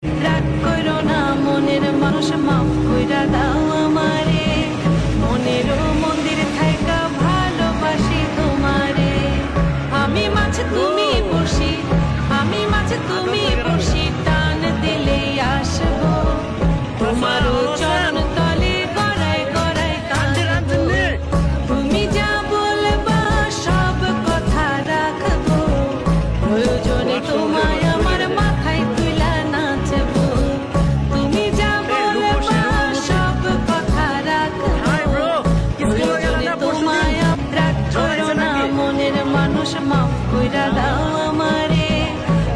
রাগ করো না মনের মানুষ, মাফ কইরা দাও আমারে। মনেরও মন্দির থাইকা ভালোবাসি তোমারে। আমি মাঝে তুমি বসি, আমি মাঝে তুমি বসি, টান দিলেই আসবো তোমারও চরণ তলে গড়ায় গড়ায় কাঁদবো। তুমি যা বলবা সব কথা রাখবো, প্রয়োজনে তোমায় আমার মাথায় তুলা নাচবো। তুমি যা বলবা সব কথা রাখবো, প্রয়োজনে তোমায় রাগ করো না মনের মানুষ, মাফ কইরা দাও আমারে।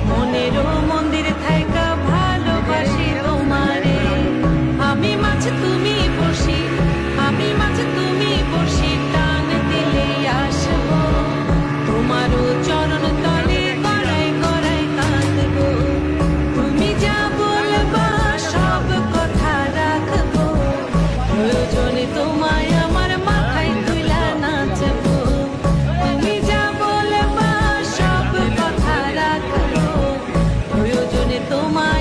মনেরও মন্দির থাইকা ভালোবাসি তোমারে। আমি মাঝে তুমি বসি, আমি মাঝে তুমি বসি, টান দিলেই আসবো তোমারও চরণ তলে গড়ায় গড়ায় কাঁদবো। তুমি যা বলবা সব কথা রাখবো, প্রয়োজনে তোমায় আমার মাথায় তুলা নাচবো। তুমি যা বলবা সব কথা রাখবো, প্রয়োজনে তোমায়